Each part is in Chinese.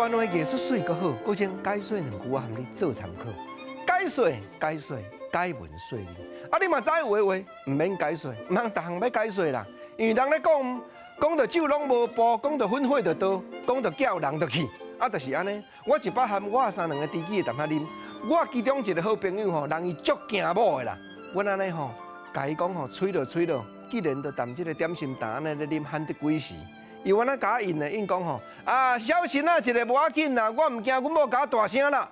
原来艺术水阁好，搁将解说两句啊，含你做参考。解说，解文说理。啊，你嘛知有话，唔免解说，唔通逐项要解说啦。因为人咧讲到酒拢无步，讲到粉火就倒，讲到叫人就去。啊，就是安尼。我一把含我3、2个知己的淡仔啉。我其中一个好朋友吼，人伊足惊某的啦。阮安尼吼，甲伊讲吼，吹落，既然都淡这个点心蛋安尼咧啉，喊得几时？伊原来甲我应咧，应讲吼，啊，小心啊，一个无要紧啦，我唔惊，阮某甲我大声啦。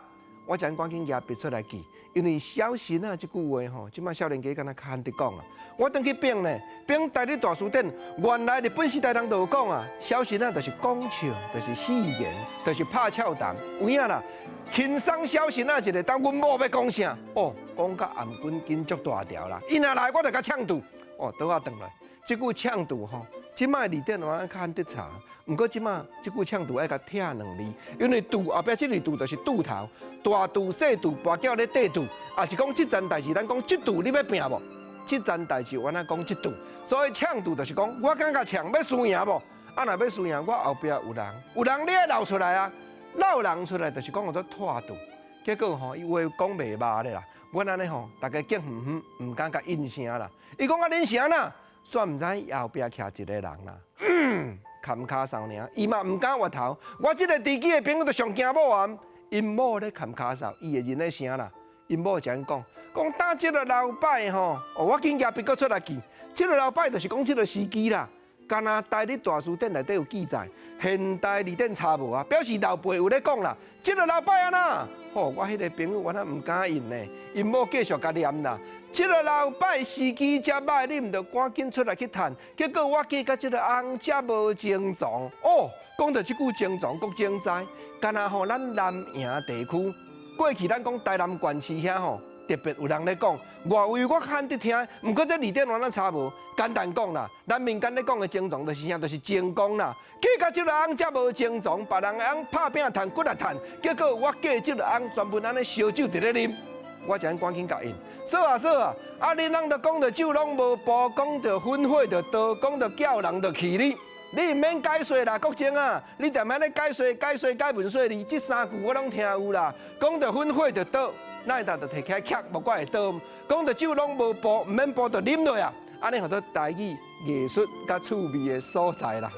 我将赶紧举笔出来记，因为小心啊这句话吼，即摆少年家敢若较罕得讲啊。我等去编呢，编台历大书典，原来日本时代人就有讲啊，小心啊，就是讲笑，就是戏言，就是拍俏谈，有影啦。轻松小心啊，一个当阮某要讲啥？哦，讲甲颔棍筋足大条啦，伊若来我就甲呛住。哦，倒啊转来，即句呛住吼，即摆字典我较罕得查。毋过即马即句呛度爱甲拆2字，因为度后壁即个度就是度头，大度、小度、跋筊咧缀度，也是讲即件代志，咱讲即度你要拼无？即件代志我哪讲即度？所以呛度就是讲，我感觉呛要输赢无？啊，若要输赢，我后壁有人你爱闹出来啊！闹人出来就是讲我做拖度，结果吼伊话讲袂骂咧啦。阮安尼吼，大家惊唔敢甲应声啦。伊讲啊恁啥啦？煞毋知伊后壁徛一个人啦。砍骹扫尔，伊嘛唔敢回头。我即个知己的朋友就上惊某啊，因某咧砍骹扫，伊会认咧声啦。因某就安讲打即个老摆吼，我紧举笔搁出来记。即个老摆就是讲即个司机啦。敢若台历大书典内底有记载，现代字典查无啊，表示老辈有咧讲啦。即个老摆啊呐，吼，我迄个朋友我那唔敢应呢，因某继续甲念啦。即个老摆司机遮歹，你毋着赶紧出来去趁。结果我记甲即个翁遮无精壮哦，讲到即句精壮，国精在，敢若吼咱南营地区，过去咱讲台南县市遐吼。特别有人咧讲，外围我罕得听，毋过这字典我哪查无？简单讲啦，咱民间咧讲的精壮就是啥，就是精光啦。计甲即个翁遮无精壮，别人的翁拍拼趁骨力趁，结果我计即个翁专门安尼烧酒伫咧啉，我就赶紧甲因说啊，啊恁人着讲着酒拢无步，讲着粉火着倒，讲着叫人着去你唔免解说啦，国精啊，你踮遐咧解说解文说理，这3句我拢听有啦。讲着粉火着倒。那一搭就摕起来徛，无怪会倒。讲到酒拢无步，唔免步就啉落啊！安尼叫做台语艺术甲趣味的所在啦。